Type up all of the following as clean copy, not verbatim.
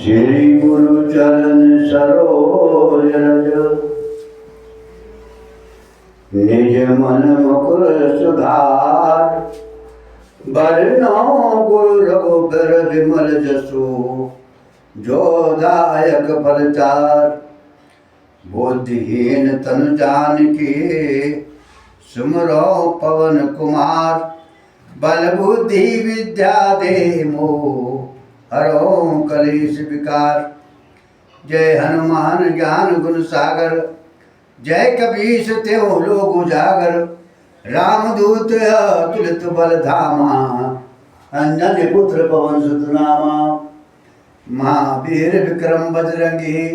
श्री गुरु चरण सरोज रज निज मन मुकुर सुधार। बरनो गुरु रघुबर विमल जसु जो दायक फलचार। बुद्धिहीन तनु जानकी सुमरो पवन कुमार। बल बुद्धि विद्या दे मोह हरो कलेश विकार। जय हनुमान ज्ञान गुण सागर जय कपीस त्यों लोक उजागर। रामदूत अतुलित बल धामा अंजनी पुत्र पवन सुत नामा। महावीर विक्रम बजरंगी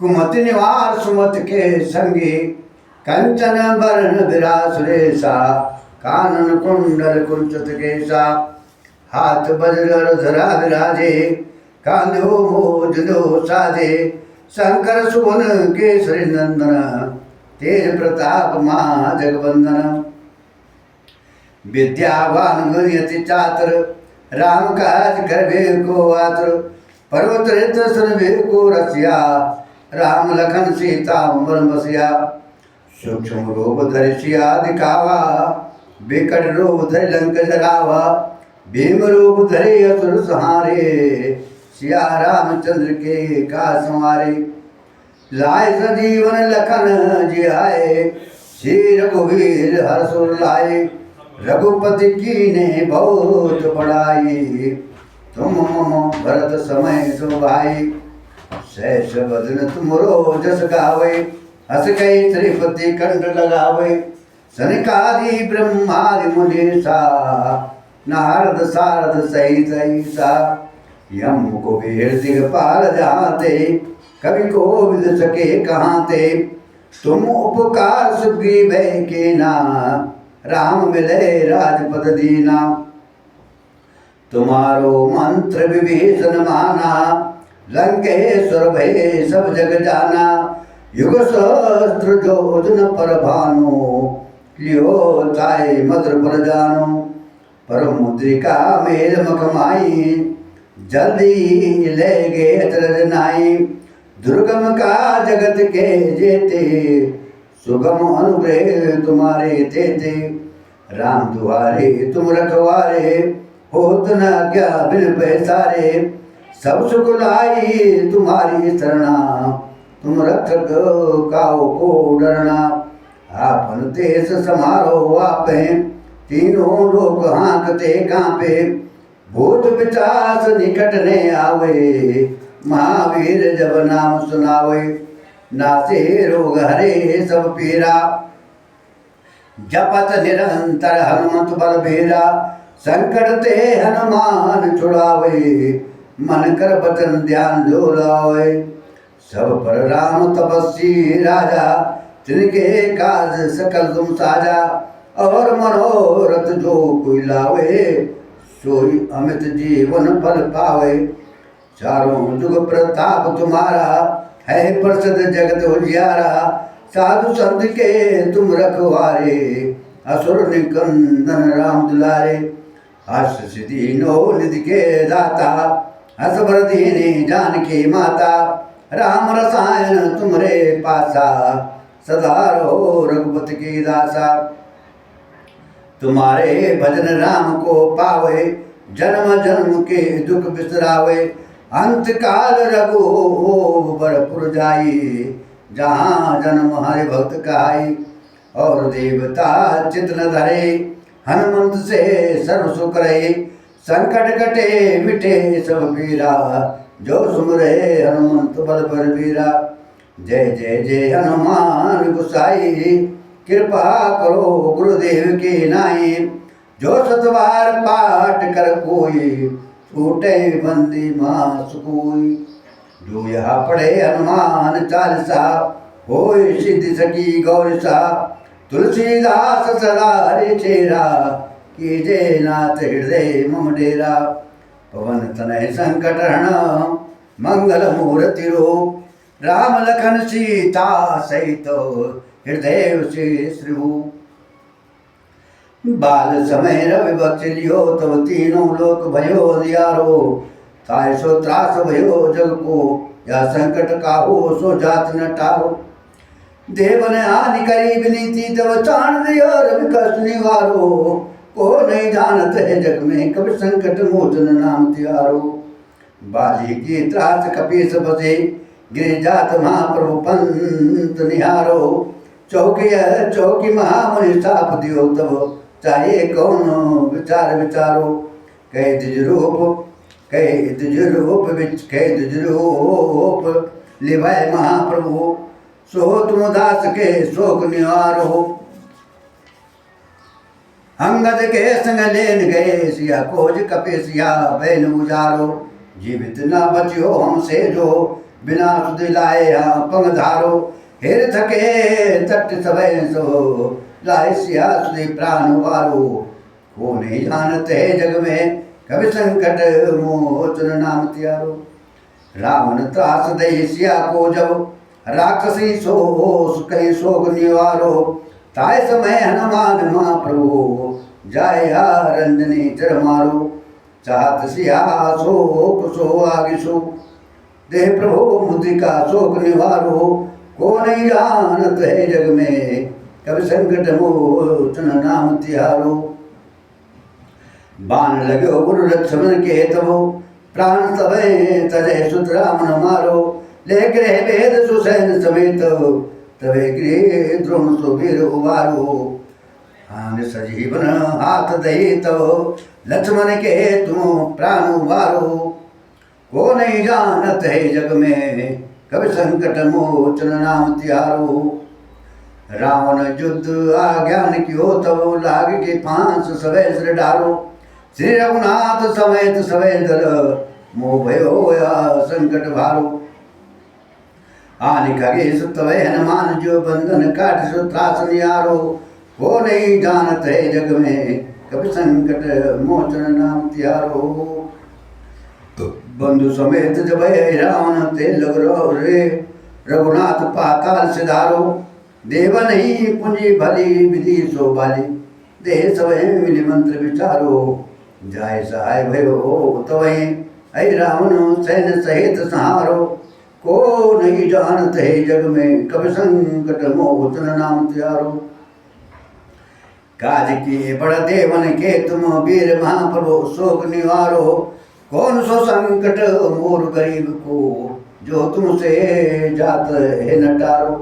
कुमति निवार सुमति के संगी। कंचन बरन विराज सुरेशा कानन कुंडल कुंचित केसा। हाथ वज्र धरा विराजे कांधो मोज दो साजे। शंकर सुवन केसरी नंदन तेज प्रताप महा जगवंदन। विद्यावान गुणयति चातर राम काज करबे को आतर। पर्वत रेत सुनबे को रसिया राम लखन सीता उमर बसिया। सूक्ष्म रूप धरि सिया दिखावा बिकट रूप धरि लंक जरावा। भीम रूप धरे असुर संहारे सिया रामचंद्र के का संवारे। लाए सजीवन लखन जियाए श्री रघुवीर हर्ष लाए। रघुपति कीन्हे बहुत बड़ाई तुम मम भरत समय सुभाई। सहस बदन तुमरो जस गावे हस कई श्रीपति कंठ लगावे। सनकादि ब्रह्मादि मुनीसा नारद सारद सहित ईसा। यम कुबेर दिगपाल जाते कवि को विद सके कहाँ ते। तुम उपकार सुग्रीव के ना राम मिले राजपद दीना। तुम्हारो मंत्र विभीषण माना लंकेश्वर भय सब जग जाना। युग सहस्त्र जोजन पर भानु लियो ताई मधुर पर जानो। परम मुद्रिका मेल मखमाई जल्दी ले गे अचरज नाई। दुर्गम का जगत के जेते सुगम अनुग्रह तुम्हारे तेते। राम दुआरे तुम रखवारे होत न क्या बिन पैसारे। सब सुख लाई तुम्हारी शरणा तुम रक्षक काऊ को डरना। आपन तेज समारो आपे तीनों लोग हाँकते कांपे। भूत पिशाच निकट ने आवे महावीर जब नाम सुनावे। नासे रोग हरे सब पीरा जपत निरंतर हनुमत बल बीरा। संकट ते हनुमान छुड़ावे मन कर बचन ध्यान जो लावे। सब पर राम तपस्वी राजा तिनके काज सकल तुम साजा। और मनोरथ जो कोई लावे सोई अमित जीवन फल पावे। चारों जुग प्रताप तुम्हारा है प्रसिद्ध जगत उजियारा। साधु संत के तुम रखवारे असुर निकंदन राम दुलारे। हर्ष सिद्धि नो निधि के दाता हस भर दीनी जानकी माता। राम रसायन तुमरे पासा सदा रहो रघुपति की दासा। तुम्हारे भजन राम को पावे जन्म जन्म के दुख बिसरावे। अंत काल रघुबर जाई जहाँ जन्म हरि भक्त कहाई। और देवता चित न धरे हनुमंत से सर्व सुख रहे। संकट कटे मिटे सब पीरा जो सुमरे हनुमंत बल बलबीरा। जय जय जय हनुमान गोसाई कृपा करो गुरुदेव के नाई। जो सतबार पाठ कर कोई छूटे बंदी मास कोई। जो यहाँ पढ़े हनुमान चालीसा होय सिद्धि सकी गौरसा। तुलसीदास सदा रे चेरा कीजे नाथ हृदय मम डेरा। पवन तनय संकट हरण मंगल मूर्ति रूप। राम लखन सीता सहित हृदय से श्रीभू। बाल समय रवि बक्ष लियो तब तीनों लोक भयो दियारो। ताय सो त्रास भयो जग को, या संकट काहो सो जात न टारो। देव ने आनि करी विनीति, तब चाण दियो रवि कष्ट निवारो। को नहीं जानत है जग में, कभी संकट मोचन नाम तिहारो। बाली की त्रास कपीस बसे, गिर जात महाप्रभु पंत निहारो। चौकी महामुनि साप दियो, तब चाहे कौन विचार विचारो। कह द्विज रूप लिवाय महाप्रभु, सो तुम दास के शोक निवारो। अंगद के संग लेन गए, सिया खोज कपेसिया बैन उजारो। जीवित न बचियो हमसे जो, बिना सुध लाए पंग धारो। हेर थके तट सबै सो, लाए सिया सुधि प्राण वारो। को नहीं जानते जग में, कभी संकट मोचन नाम तिहारो। रावण त्रास दई सिया को जब, राक्षसी सो कहीं शोक निवारो। ताय समय हनुमान महाप्रभु, जाय रंजनी चर मारो। चाहत सिया सो आगिसो, देह प्रभु मुद्रिका शोक निवारो। को नहीं जानत है जग में, कभी संकट मोचन नाम तिहारो। बाण लगो गुरु लक्ष्मण के तबो, प्राण तबे तजय सुत राम न मारो। ले गृह वेद सुसैन समेत, तवे गृह द्रोण सुबीर उबारो। हान सजीवन हाथ दही तो, लक्ष्मण के तुम प्राण उबारो। को नहीं जानत है जग में, कभी संकट मोचन नाम तिहारो। रावण युद्ध आज्ञान कियो, तब लाग के फांस सवै सिर डारो। श्री रघुनाथ समेत सवै दल, मोह भयो या संकट भारो। आनि खगेश तवै हनुमान, जो बंधन काट सो त्रास निहारो। को नहीं जानत है जग में, कभी संकट मोचन नाम तिहारो। बंधु समेत जब रावण ते लग रे, रघुनाथ पाताल सिधारो। देव नहीं पुंजी भली, विधि सो बाली, देह सवै मिली मंत्र विचारो। जाय सहाय भयो तवै, ऐ रावण सैन सहित संहारो। को नहीं जानत है जग में, कभी संकट मोचन नाम तिहारो। काज किए बड़ देवन के तुम, वीर महाप्रभु शोक निवारो। कौन सो संकट मोर गरीब को, जो तुमसे जात है न टारो।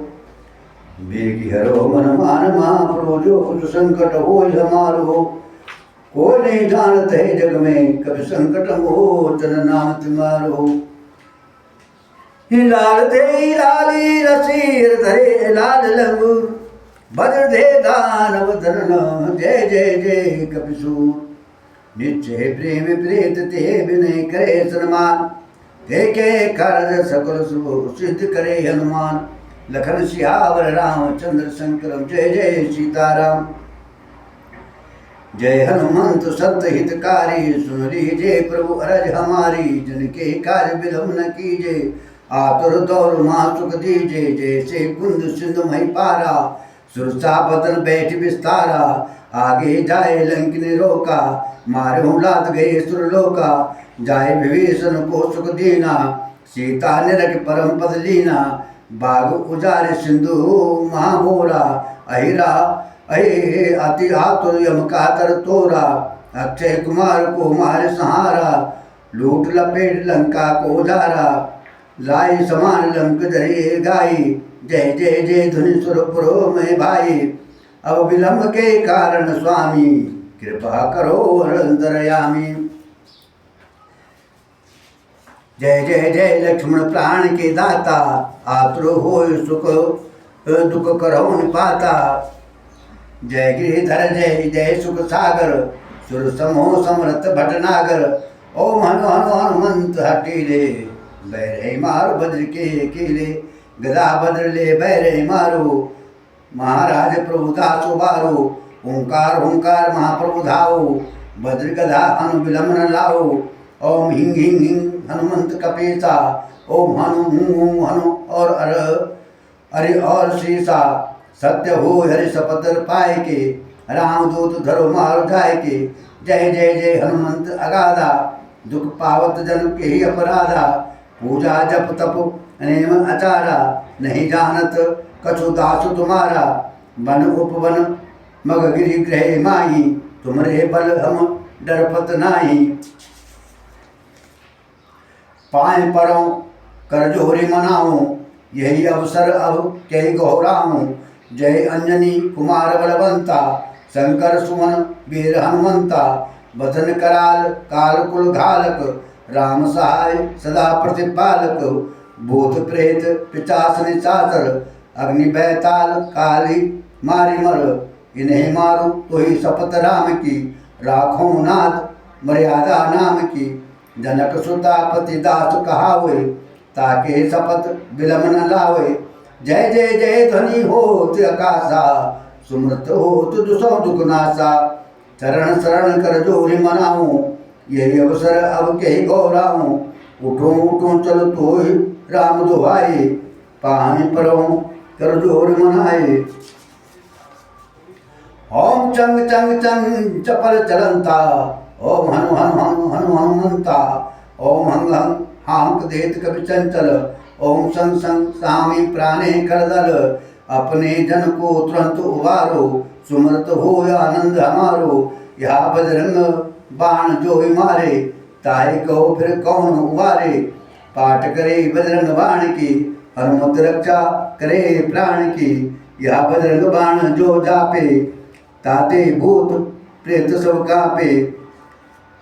वीर की हरो मन मान महाप्रभु, जो कुछ संकट हो हमारो। को नहीं जानत है जग में, कभी संकट मोचन नाम तुम्हारो। लाल दे लाली रसीर धरे लाल लंगूर, भद्र दे दानव धरन, जय जय जय कपिसूर। निश्चय प्रेम प्रीत ते विनय करे सन्मान, ते के कारज सकल शुभ सिद्ध करे हनुमान। लखन सियावर रामचंद्र संकरम, जय जय सीताराम। जय हनुमंत संत हितकारी, सुन लीजिए प्रभु अरज हमारी। जिनके काज विलम्ब न कीजिए, आतुर दौर माँ सुख दीजिए। जैसे कुंद सिंधु मही पारा, सुरसा बदन बैठ विस्तारा। आगे जाए लंकिनी रोका, मारे लाद गए सुरलोका। जाए विभीषण को सुख दीना, सीता निरख परम पद लीना। बाग उजारे सिंधु महाभोरा, अहिरा अहि अति आतुर यम कातर तोरा। अक्षय कुमार को मारे सहारा, लूट लपेट लंका को उजारा। लाई समान लंक धरे गाई, जय जय जय धुनि सुरपुरो में भाई। अब विलंब के कारण स्वामी, कृपा करो अंतरयामी। जय जय जय लक्ष्मण प्राण के दाता, आतुर हो सुख दुख करो निपाता। जय गिरिधर जय जय सुख सागर, सुर समो समरथ भटनागर। ओम हनु हनु हनुमंत हटीले, बैरे मारो बद्र के केले। गदा बद्र ले बैरे मारो, महाराज प्रभु दासो बारो। ओंकार ओंकार महाप्रभु धाओ, भद्र गदा हनु विलम्ब न लाओ। ओम हिंग हिंग हिंग हनुमंत कपीसा, ओम हनु हूँ हनु और अरे और शीसा। सत्य हो हरि सपतर पाए के, रामदूत धरो मारो जाए के। जय जय जय हनुमंत अगाधा, दुख पावत जन के ही अपराधा, पूजा जप तप नेम आचारा, नहीं जानत कछु दास तुम्हारा, वन उपवन मग गिरि ग्रह माही, तुमरे बल हम डरपत नाही। पाए परों कर जोरी मनाऊं, यही अवसर अब कही गौराऊं। जय अंजनी कुमार बलवंता, शंकर सुमन वीर हनुमंता, वदन कराल काल कुल घालक, राम सहाय सदा प्रतिपालक। भूत प्रेत पिचास निशाचर, अग्नि बैताल काली मारी मर, इन्हें मारू तो ही शपथ राम की, राखों नाथ मर्यादा नाम की। जनक सुता पति दास कहावे, ताके शपथ विलम न लावे। जय जय जय ध्वनि होत आकाशा, सुमृत होत दुसौ दुख नासा। चरण शरण कर जोरी मनाऊं, यही अवसर अब कही गौराऊं। उठो उठो चल तो राम दुहाई, पानी परों कर जोरी मनाए। ओम चंग चंग चंग चपल चलंता, ओम हनु हनु हनु हनु हनुमंता। ओम हंग हंग हांक देत कवि चंचल, ओम संग संग सामी प्राणे करदल। अपने जन को तुरंत उबारो, सुमरत हो आनंद हमारो। यह बजरंग बाण जो ही मारे, ताहे कहो फिर कौन उबारे। पाठ करे बजरंग बाण की, हनुमत रक्षा करे प्राण की। यह बजरंग बाण जो जापे, ताते भूत प्रेत सब कापे।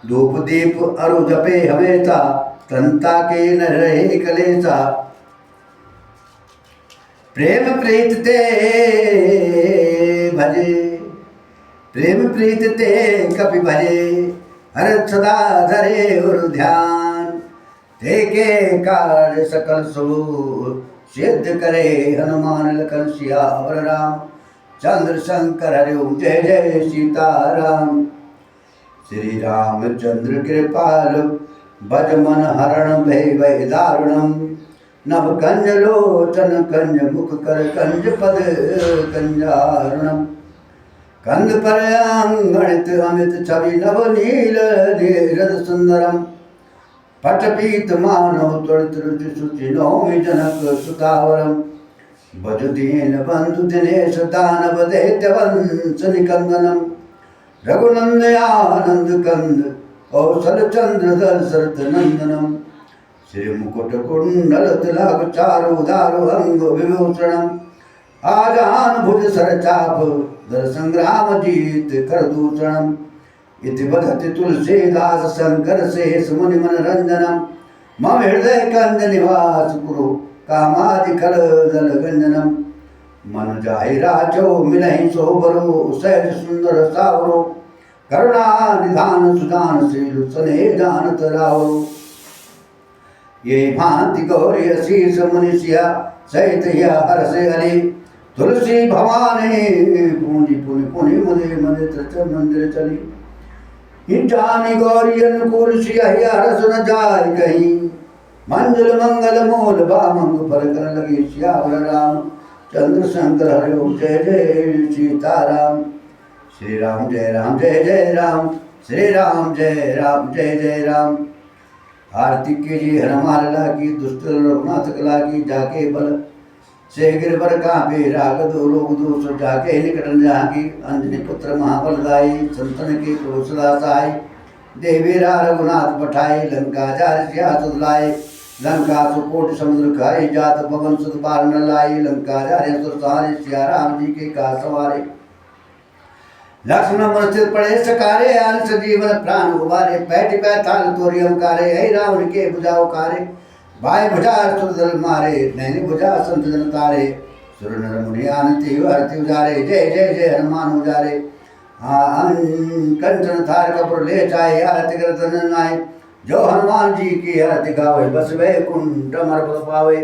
धूप दीप अरु जपे हमेशा, तंता के न रहे कलेसा। प्रेम प्रीत ते भजे, प्रेम प्रीत ते कपि भजे। हर सदा धरे और ध्यान, ते के कार्य सकल शुभ सिद्ध करे। हनुमान लखन सियावर राम, चंद्र शंकर हरि ओम जय जय सीताराम। श्री रामचंद्र कृपाल, भज मन हरण भय भय दारुणम। नभ कंज लोचन कंज मुख कर कंज पद कंजारुणम। कंद पर अंगणित अमित छवि नव नील नीरद सुंदरम। पट पीत मानव त्वरित रुचि सुचि नौमि जनक सुतावरम। भज दीन बंधु दिनेश दानव दैत्य वंश निकंदनम। रघुनंद आनंद कंद कौशल चंद्र दशरथ नंदनम। श्री मुकुट कुंडल तिलक चारु दारु अंग विभूषणम। आजान भुज सर चाप धर संग्राम जीत कर दूषणम। इति बधति तुलसीदास शंकर शेष मुनि मनरंजनम। मम हृदय कंद निवास कुरु कामादि कल दल गंजनम। मन जाहि राजो मिलहि सोबरो, सहज सुंदर सावरो। करुणा निधान सुदान शील स्नेह जानत रावरो। ये भांति गौरी अशीष मुनिषिया, सहित हर्षे हरि। तुलसी भवानी पूंजी पुनि पुनि मुदे मदे मंदिर चली। जानी गौरी अनुकूल सिया हरस न जाय कहीं। मंजुल मंगल मूल बामंग फल कर लगी श्यावर राम। चंद्र शंकर हरि ओम जय जय सीताराम। श्री राम जय जय राम, श्री राम जय जय राम। आरती कीजिए हनुमान लाला की, दुष्ट रघुनाथ कला की। जाके बल से गिरवर कांपे, राग दो लोग दोष जाके निकट न जाकी। अंजनी पुत्र महाबल दाई, संतन के प्रभु सदा सहाय। देवीरा रघुनाथ पठाई, लंका जार सिया सुध लाए। लंका सुकोट समुद्र खाए, जात पवन सुत पार न लाई। लंका जारे सुर सहारे, सिया राम जी के का सवारे। लक्ष्मण मन सिर पड़े सकारे, अंश जीवन प्राण उबारे। पैठ पैताल तोरी अंकारे, ऐ रावण के बुझाओ कारे। बाय भुजा सुर दल मारे, नैनी भुजा संत जन तारे। सुर नर मुनि आनति हरति उजारे, जय जय जय हनुमान उजारे। कंचन थार कपूर ले जाए, आरती कर नाय। जो हनुमान जी की आरती गावे, बस वैकुंठ अमर पद पावे।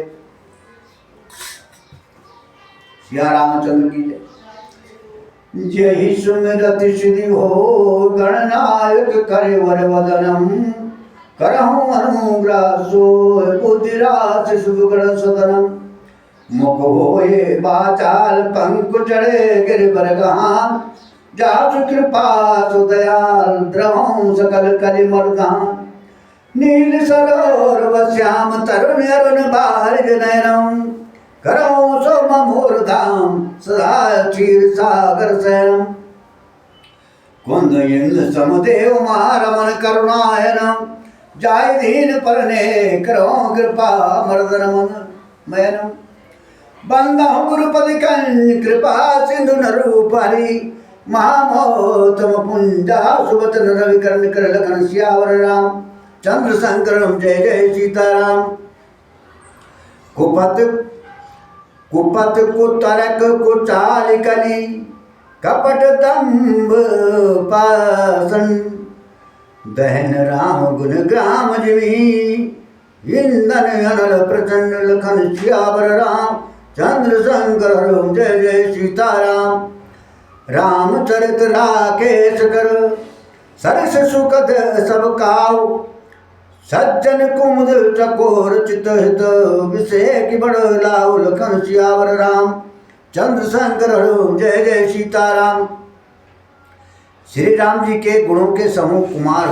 सिया रामचंद्र की जय। जय सुमिरति सिद्धि हो, गणनायक करे वर वदनम। करहु अनुग्रासो, बुद्धिरास सुगण सदनम। मुख होए बाचाल, पंख चढ़े गिरवर गहान। जासु कृपा सुदयाल, द्रवहु सकल कलि मर्दान। नील सरोवर श्याम तरुण अरुण बारिज नयनम करो सोम मूर्धाम सदा क्षीर सागर शयनम कुंद इंद्र समुदेव महारमन करुणायनम जाय दीन परने करो कृपा मर्दनम मयनम बंदा गुरुपद कंज कृपा सिंधु नरूपरि महामोतम पुंजा सुबत रविकर्ण कर लखन श्यावर राम चंद्र संकरम जय जय सीताराम कुपत कुपत कुतरक कुचाल कली कपट दम्भ पासन दहन राम गुण ग्राम जीवी इंदन अनल प्रचंड लखन श्यावर राम चंद्र शंकर जय जय सीताराम रामचरित राकेश कर सरस सुखद सब काऊ सज्जन कुमुद चकोर चित हित विषय की बड़ लाऊ लखन श्यावर राम चंद्र शंकर जय जय सीताराम। श्री राम जी के गुणों के समूह कुमार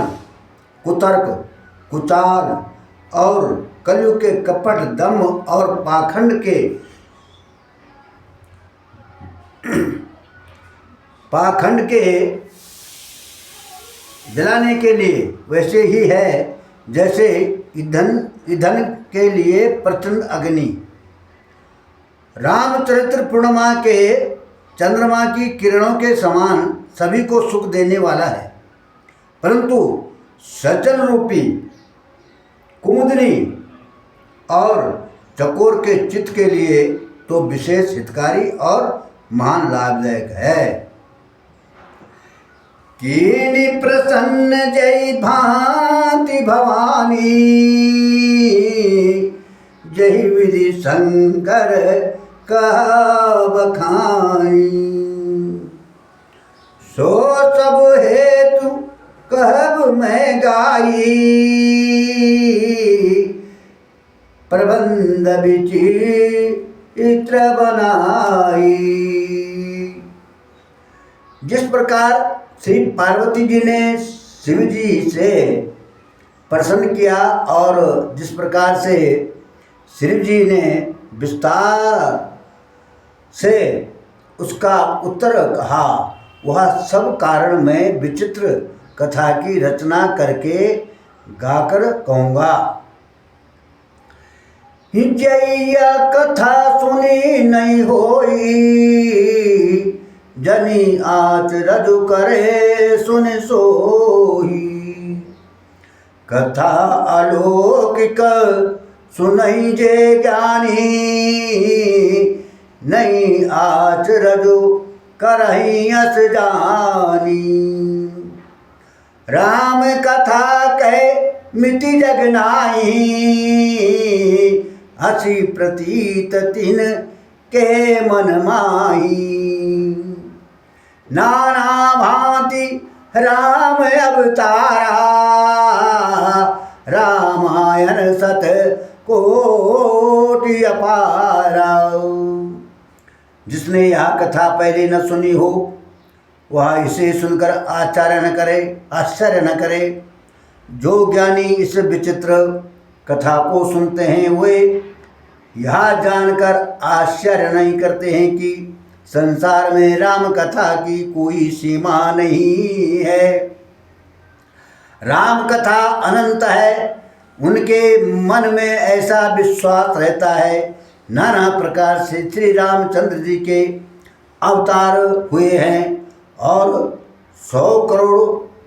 कुतर्क कुचाल और कलयुग के कपट दम और पाखंड के जलाने के लिए वैसे ही है जैसे ईंधन के लिए प्रचंड अग्नि। रामचरित्र पूर्णिमा के चंद्रमा की किरणों के समान सभी को सुख देने वाला है, परंतु सज्जन रूपी कुमुदनी और चकोर के चित्त के लिए तो विशेष हितकारी और महान लाभदायक है। कीनि प्रसन्न जय भांति भवानी जय विधि शंकर कहा बखानी सो सब हेतु कहब मैं गाई प्रबंध विचित्र बनाई। जिस प्रकार श्री पार्वती जी ने शिव जी से प्रसन्न किया और जिस प्रकार से शिव जी ने विस्तार से उसका उत्तर कहा, वह सब कारण मैं विचित्र कथा की रचना करके गाकर कहूँगा। जैया कथा सुनी नहीं होई जनी आच रजु करे सुन सोही कथा अलौकिक सुनई जे ज्ञानी नहीं आच रजु करही अस जानी। राम कथा कह मिति जगनाई हसी प्रतीत तिन के मन माही नाना भांति राम अवतारा रामायण सत कोटि अपारा। जिसने यह कथा पहले न सुनी हो वह इसे सुनकर आश्चर्य न करे। जो ज्ञानी इस विचित्र कथा को सुनते हैं वे यह जानकर आश्चर्य नहीं करते हैं कि संसार में राम कथा की कोई सीमा नहीं है। राम कथा अनंत है। उनके मन में ऐसा विश्वास रहता है नाना प्रकार से श्री रामचंद्र जी के अवतार हुए हैं और 100 करोड़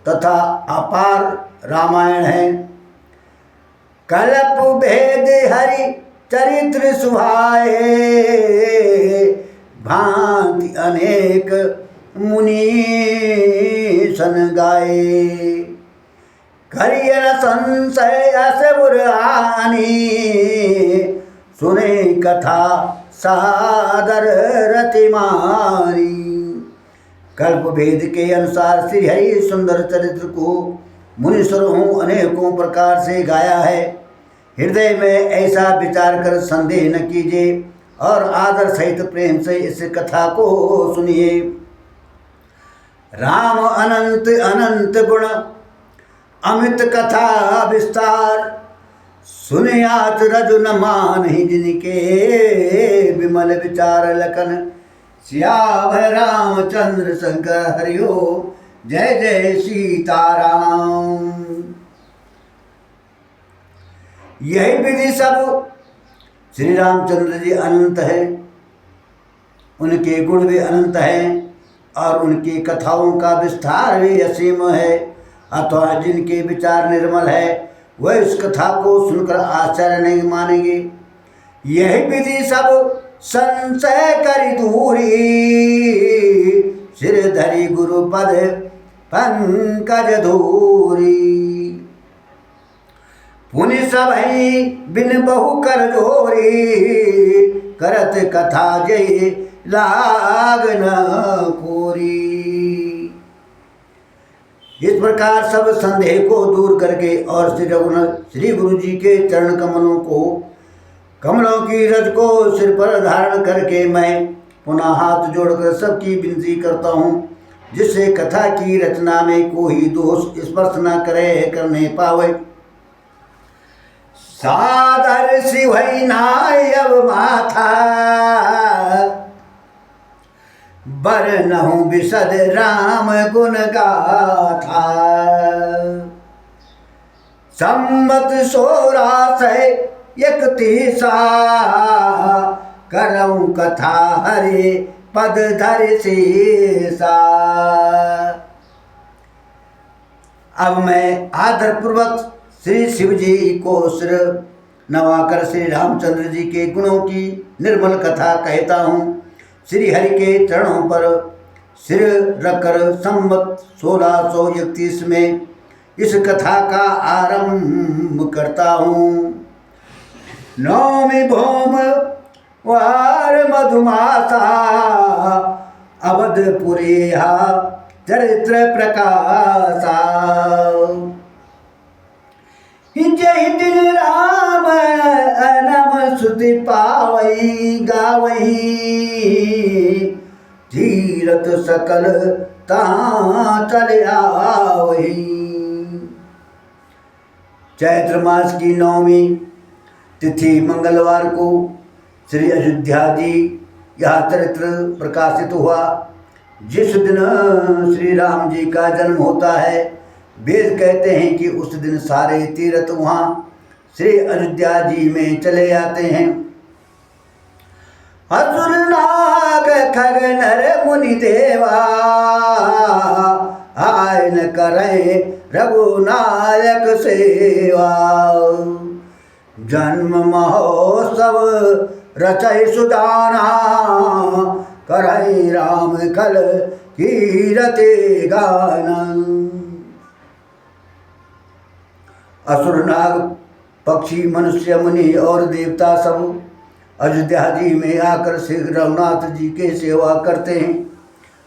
तथा अपार रामायण है। कल्प भेद हरि चरित्र सुहाए भांति अनेक मुनि सन गाए करिय न संशय असुर आनी सुने कथा सादर रतिमानी। कल्प भेद के अनुसार श्री हरि सुंदर चरित्र को मुनीश्वरों अनेकों प्रकार से गाया है। हृदय में ऐसा विचार कर संदेह न कीजिए और आदर सहित प्रेम से इस कथा को सुनिए। राम अनंत अनंत गुण अमित कथा विस्तार, सुनियात रजु न मानहि जिनके, विमल विचार लखन सियावर रामचंद्र शंकर हरिओ, जय जय सीताराम। यही विधि सब श्री रामचंद्र जी अनंत है, उनके गुण भी अनंत हैं और उनकी कथाओं का विस्तार भी असीम है। अथवा जिनके विचार निर्मल है वह इस कथा को सुनकर आश्चर्य नहीं मानेंगे। यही विधि सब संशय करी दूरी, सिर धरी गुरु पद पंकज धूरी, पुनि सबहि बिन बहु कर जोरी, करत कथा जय लाग न पूरी। इस प्रकार सब संदेह को दूर करके और श्री रघुनाथ श्री गुरु जी के चरण कमलों की रज को सिर पर धारण करके मैं पुनः हाथ जोड़कर सबकी विनती करता हूँ, जिससे कथा की रचना में कोई दोष स्पर्श न करे करने पावे। सादर सिवै नायब माथा, बरनहु विशद राम गुण गाथा, संवत 1631 करऊं कथा हरे पद धर शेषा। अब मैं आदरपूर्वक श्री शिव जी को सिर नवाकर श्री रामचंद्र जी के गुणों की निर्मल कथा कहता हूँ। श्री हरि के चरणों पर सिर रखकर संवत 1631 में इस कथा का आरंभ करता हूँ। नौमी भौम वार मधुमासा, अवधपुरी चरित्र प्रकाशा, जय दिन राम नम सुति पावई गावई, तीरथ सकल तहाँ चल आवई। चैत्र मास की 9वीं तिथि मंगलवार को श्री अयोध्या जी यह चरित्र प्रकाशित हुआ। जिस दिन श्री राम जी का जन्म होता है, वेद कहते हैं कि उस दिन सारे तीर्थ वहाँ श्री अयोध्या जी में चले आते हैं। असुर नाग खग नर मुनि देवा, आय न करे रघुनायक सेवा, जन्म महोत्सव रचय सुजाना, करई राम कल कीरते गाना। असुर नाग पक्षी मनुष्य मुनि और देवता सब अयोध्या जी में आकर श्री रघुनाथ जी के सेवा करते हैं।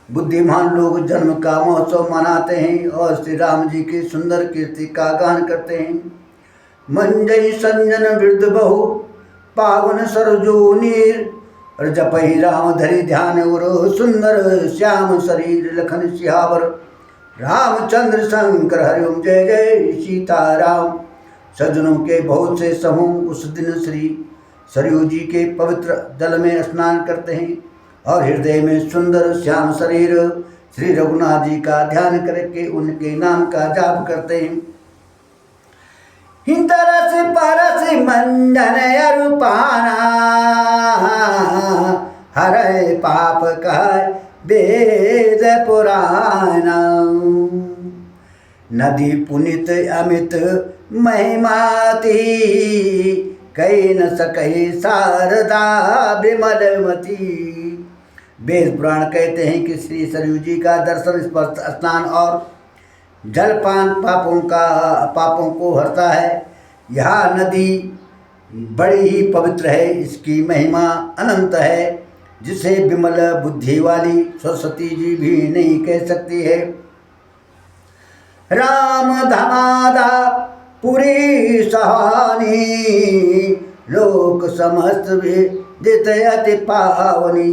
बुद्धिमान लोग जन्म का महोत्सव मनाते हैं और श्री राम जी की सुंदर कीर्ति का गान करते हैं। मंजई संजन वृद्ध बहु पावन सरजो नीर, जपहि राम धरि ध्यान उर, सुंदर श्याम शरीर लखन सियावर, रामचंद्र शंकर हरिओम जय जय सीताराम। सज्जनों के बहुत से समूह उस दिन श्री सरयू जी के पवित्र जल में स्नान करते हैं और हृदय में सुंदर श्याम शरीर श्री रघुनाथ जी का ध्यान करके उनके नाम का जाप करते हैं। हिंदरस परस मंजन अरुपाना, हरे पाप कह वेद पुराना, नदी पुनित अमित महिमाती, कही न सकही शारदा विमलमती। वेद पुराण कहते हैं कि श्री सरयू जी का दर्शन, स्पर्श, स्नान और जलपान पापों को हरता है। यह नदी बड़ी ही पवित्र है, इसकी महिमा अनंत है, जिसे विमल बुद्धि वाली सरस्वती जी भी नहीं कह सकती है। राम धमादा पुरी सहानी, लोक समस्त विदित अति पावनी,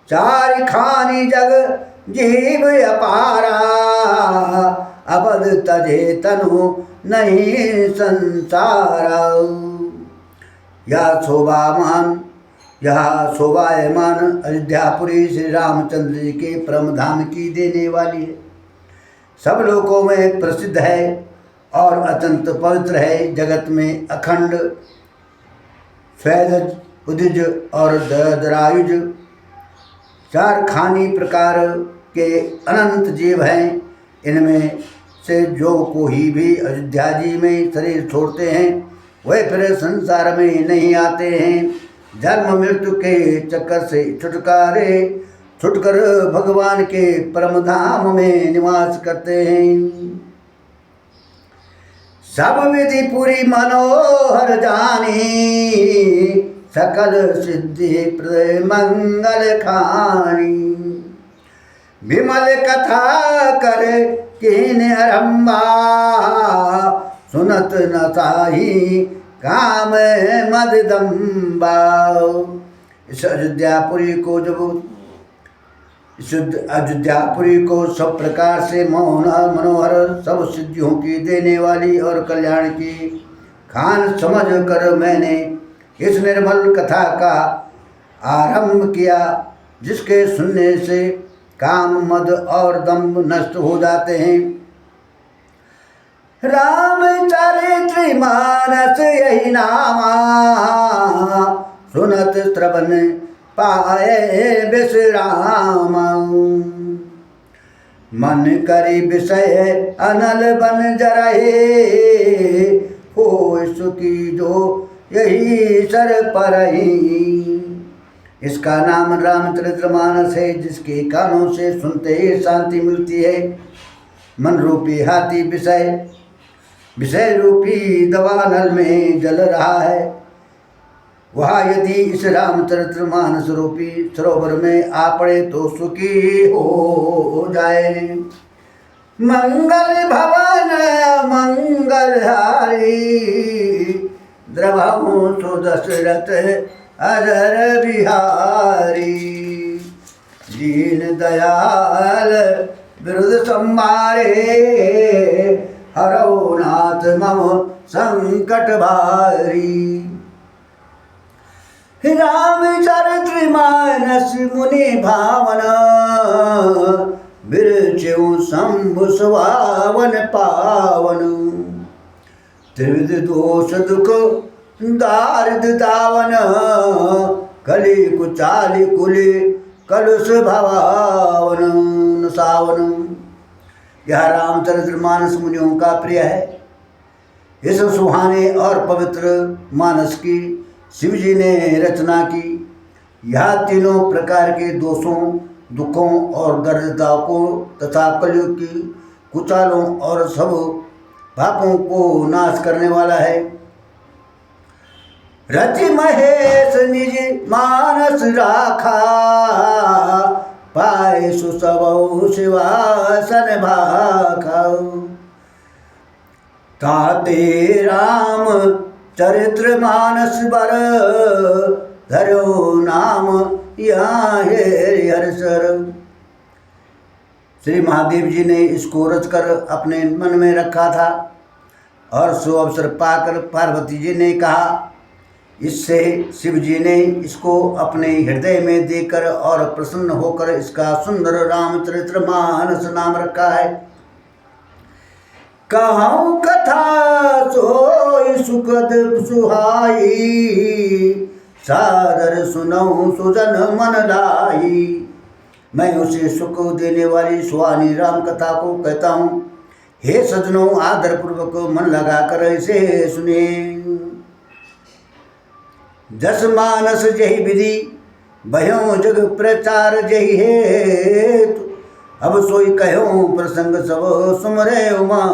चारि खानी जग जीव अपारा, अबद तजे तनु नहीं संसारा। यह शोभायमान अयोध्यापुरी श्री रामचंद्र जी के परम धाम की देने वाली है। सब लोकों में प्रसिद्ध है और अत्यंत पवित्र है। जगत में अखंड स्वैधज, उदिज और दरायुज 4 खानी प्रकार के अनंत जीव हैं। इनमें से जो कोई भी अयोध्या जी में शरीर छोड़ते हैं वह फिर संसार में नहीं आते हैं। जन्म मृत्यु के चक्कर से छुटकर भगवान के परम धाम में निवास करते हैं। सब विधि पूरी मनोहर जानी, सकल सिद्धि प्रद मंगल खानी। विमल कथा कर कीन आरंभा, सुनत न ताही काम मददम्बा। इस अयोध्यापुरी को सब प्रकार से मनोहर, सब सिद्धियों की देने वाली और कल्याण की खान समझ कर मैंने इस निर्मल कथा का आरंभ किया, जिसके सुनने से काम, मद और दम्भ नष्ट हो जाते हैं। रामचरित्र मानस यही नामा, सुनत श्रवण पाए विश्राम। मन करी विषय अनल बन जरहे, हो सुखी जो यही सर परही। इसका नाम रामचरितमानस है, जिसके कानों से सुनते ही शांति मिलती है। मन रूपी हाथी विषय रूपी दवानल में जल रहा है। वह यदि इस रामचरितमानस रूपी सरोवर में आ पड़े तो सुखी हो जाए। मंगल भवन मंगलहारी, द्रवहु सुदशरथ अजर बिहारी। दीन दयाल विरुद्ध संहारे, हरौ नाथ मम संकट भारी। रामचरितमानस मुनि भावन, बिरचेउ शंभु सुहावन पावन। त्रिविध दोष दुख दारिद दावन, कली कुचाली कुली कलुष भवावन सावन। यह रामचरितमानस मुनियों का प्रिय है। इस सुहाने और पवित्र मानस की शिव जी ने रचना की। यह तीनों प्रकार के दोषों, दुखों और दरिद्रता को तथा कलयुग की कुचालों और सब पापों को नाश करने वाला है। रचि महेश निज मानस राखा, पाए सुसबौ शिवासन भाखा। ताते राम चरितमानस बर, धरो नाम यहाँ हरिहर। श्री महादेव जी ने इसको रचकर अपने मन में रखा था और सो अवसर पाकर पार्वती जी ने कहा। इससे शिव जी ने इसको अपने हृदय में देकर और प्रसन्न होकर इसका सुंदर रामचरितमानस नाम रखा है। कहूँ कथा सोई सुखद सुहाई, सादर सुनऊँ सुजन मन लाई। मैं उसे सुख देने वाली सुहानी राम कथा को कहता हूँ। हे सजनों, आदर पूर्वक मन लगाकर इसे सुने। जस मानस जही विधि, भयो जग प्रचार जही हेतु। अब सोई कहो प्रसंग सब, सुमरे उमा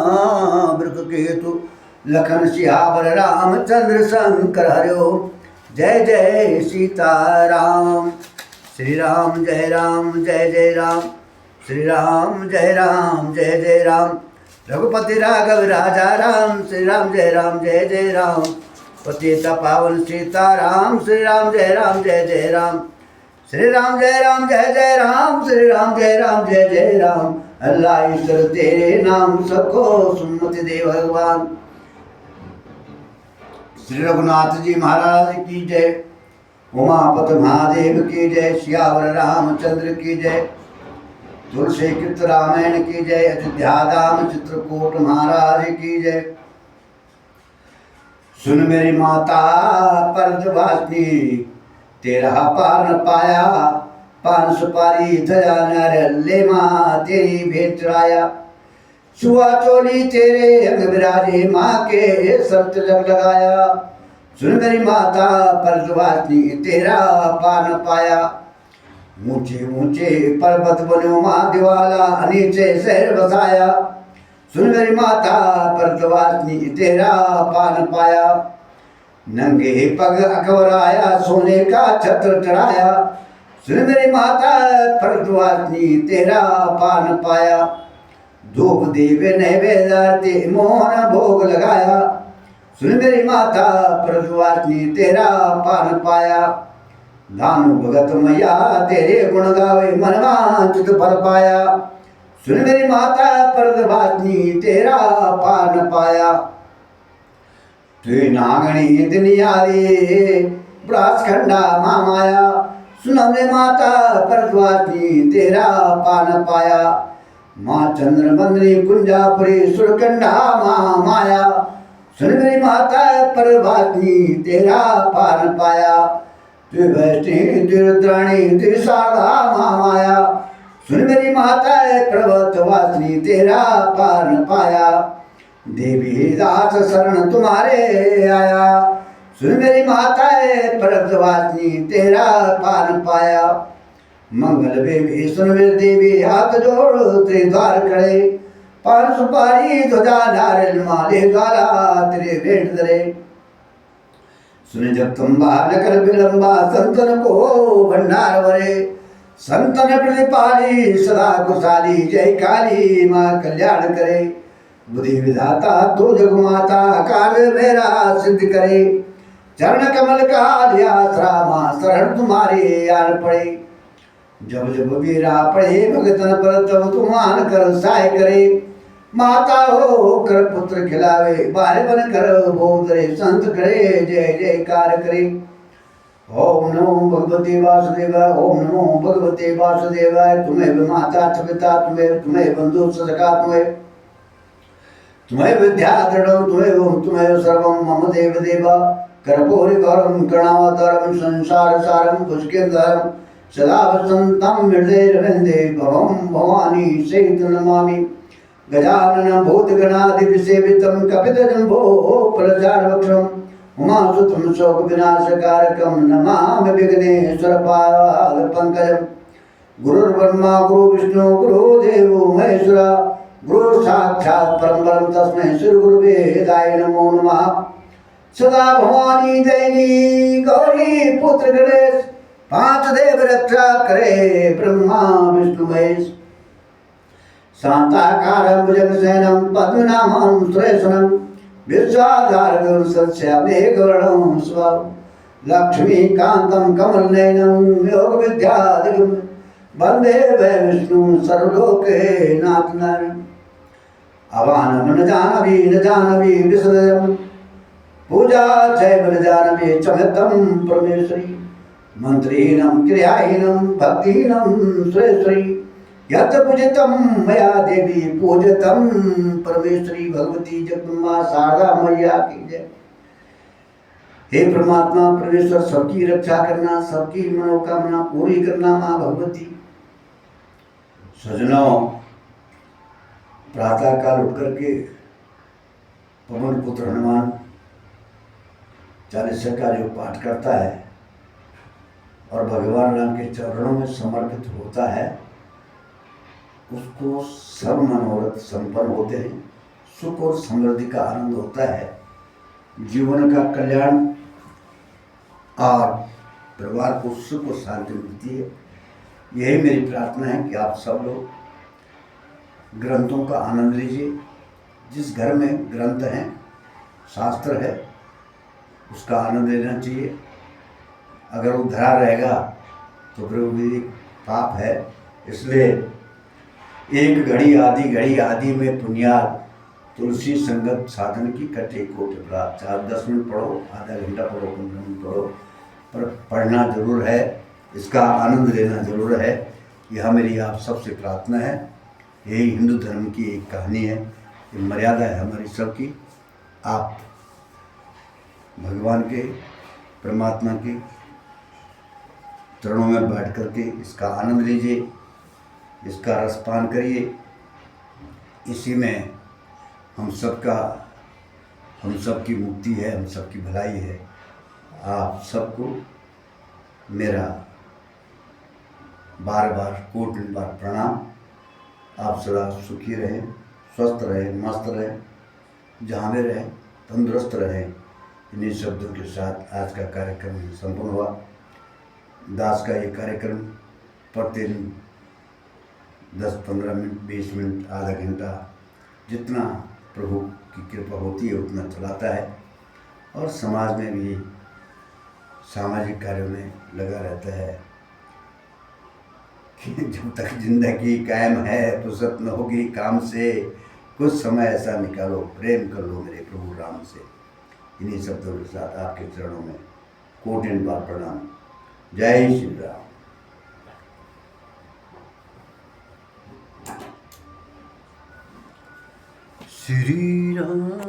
वृक केतु। लखन सियावर रामचंद्र शंकर हरिओ, जय जय सीताराम। श्री राम जय राम जय जय राम, श्री राम जय राम जय जय राम। रघुपति राघव राजा राम, श्री राम जय जय राम। पतित पावन सीताराम, श्री राम जय जय राम। श्री राम जय जय राम, श्री राम जय जय राम। अल्लाह ईश्वर तेरे नाम सबको सुन्नति दे भगवान। श्री रघुनाथ जी महाराज की जय, उमापत महादेव की जय, सियावर रामचंद्र की जय, तुलसी कृत रामायण की जय, अयोध्या धाम चित्रकूट महाराज की जय। सुन मेरी माता परदवासिनी, तेरा पार न पाया, पान सुपारी धजा नर ले माँ तेरी भेंट चढ़ाया। छुआ चोली तेरे अंग विराजे, माँ के शर्त लग लगाया। सुन मेरी माता परदवासिनी, तेरा पार न पाया। ऊंचे ऊंचे पर्वत बनो माँ दिवाला, नीचे शहर बसाया। सुन मेरी माता परदवासिनी, तेरा पान पाया। नंगे पग अकबर आया, सोने का छत्र चढ़ाया। सुन मेरी माता परदवासिनी, तेरा पान पाया। धूप दीप नैवेद्य मोहन भोग लगाया। सुन मेरी माता परदवासिनी, तेरा पान पाया। दानु भगत मैया तेरे गुण गावे, मन वांछित फल पाया। सुन मेरी माता परदवासिनी, तेरा पान पाया। तू नागणी दुनियारी ब्रास खंडा माया। सुन मेरी माता परदवासिनी, तेरा पान पाया। माँ चंद्र मंदिरी कुंजापुरी सुरकंडा माया। सुन मेरी माता परदवासिनी, तेरा पान पाया। तू वैष्णी रुद्राणी तू शारदा माया। सुन मेरी माता पर्वतवासिनी, तेरा पार न पाया। देवी दास शरण तुम्हारे आया। सुन मेरी माता पर्वतवासिनी, तेरा पार न पाया। मंगल बेबी सुन मेरी देवी, हाथ जोड़ त्रिद्वार खड़े। पान सुपारी ध्वजा नारियल माले ज्वाला तेरे भेंट धरे। सुन जब तुम न कर विलंबा, संतन को भंडार भरे। संतन प्रतिपाली सदा कुशाली, जय काली माँ कल्याण करे। बुद्धि विधाता तो जग माता, कार्य मेरा सिद्ध करे। चरण कमल का आसरा, माँ शरण तुम्हारे आन पड़े। जब जब वीरा पड़े भगतन पर, तब तुम आन कर सहाय करे। माता हो कर पुत्र खिलावे, बारे बन कर बोधरे। संत करे जय जयकार करे। ओम नमो भगवते वासुदेवाय, ओम नमो भगवते वासुदेवाय। तुम्हें माता पिता, तुम्हें बंधु सखा, तुम्हें विद्या दृढ़, तुम्हें सर्वम मम देव देवा। कर्पूरी गौरम करुणावतारम, संसार सारम पुष्किंदरम, सदा वसंतम हृदय रविंदे, भवम भवानी सहित नमामि। गजानन भूतगणादि सेवितं, कपितजम्बो फलचारुभक्षं, उमासुतं शोकविनाशकारकं, नमामि विघ्नेश्वरपादपङ्कजं। गुरुर्ब्रह्मा गुरुर्विष्णु गुरुर्देवो महेश्वरा, गुरु साक्षात् परम तस्मै श्री गुरुवे नमो नमः। सदा भवानी दैनी गौरी पुत्र गणेश, पांच देव रक्षा करे ब्रह्मा विष्णु महेश। शांताकारं भुजगशयनं पद्मनाभं सुरेशनं, विश्वाधारं सत्स्यामेकवर्णं स्वं। लक्ष्मीकान्तं कमलनयनं योगविद्यादिगं, वन्दे विष्णुं सर्वलोकनाथं। अवानं न जानवी विसर्जं, पूजा चैव न जानवी चमत्तं परमेश्वरी। मंत्रीहीनं क्रियाहीनं भक्तिहीनं सुरेश्वरी, यत् पूजितं मया देवी पूजितं परमेश्वरी। भगवती जगदम्बा शारदा मैया की जय। हे परमात्मा परमेश्वर, सबकी रक्षा करना, सबकी मनोकामना पूरी करना माँ भगवती। सजनों, प्रातः काल उठ करके पवन पुत्र हनुमान चालीसा का जो पाठ करता है और भगवान राम के चरणों में समर्पित होता है, उसको सब मनोरथ संपन्न होते हैं, सुख और समृद्धि का आनंद होता है, जीवन का कल्याण और परिवार को सुख और शांति मिलती है। यही मेरी प्रार्थना है कि आप सब लोग ग्रंथों का आनंद लीजिए। जिस घर में ग्रंथ हैं, शास्त्र है, उसका आनंद लेना चाहिए। अगर वो धरा रहेगा तो फिर वो भी पाप है। इसलिए एक घड़ी आदि में पुण्याल, तुलसी संगत साधन की कटे कोटि प्राप्त। आप 10 मिनट पढ़ो, आधा घंटा पढ़ो, 15 मिनट पढ़ो, पर पढ़ना जरूर है, इसका आनंद लेना जरूर है। यह मेरी आप सबसे प्रार्थना है। यही हिंदू धर्म की एक कहानी है, ये मर्यादा है हमारी सबकी। आप भगवान के, परमात्मा के चरणों में बैठ करके इसका आनंद लीजिए, इसका रसपान करिए। इसी में हम सबकी मुक्ति है, हम सबकी भलाई है। आप सबको मेरा बार बार कोटि बार प्रणाम। आप सदा सुखी रहें, स्वस्थ रहें, मस्त रहें, जहाँ भी रहें तंदुरुस्त रहें। इन्हीं शब्दों के साथ आज का कार्यक्रम संपन्न हुआ। दास का ये कार्यक्रम प्रतिदिन 10-15 मिनट, 20 मिनट, आधा घंटा, जितना प्रभु की कृपा होती है उतना चलाता है, और समाज में भी सामाजिक कार्यों में लगा रहता है कि जब तक जिंदगी कायम है फुर्सत न होगी काम से, कुछ समय ऐसा निकालो, प्रेम कर लो मेरे प्रभु राम से। इन्हीं शब्दों के साथ आपके चरणों में कोटि बार प्रणाम। जय श्री राम। श्री राम।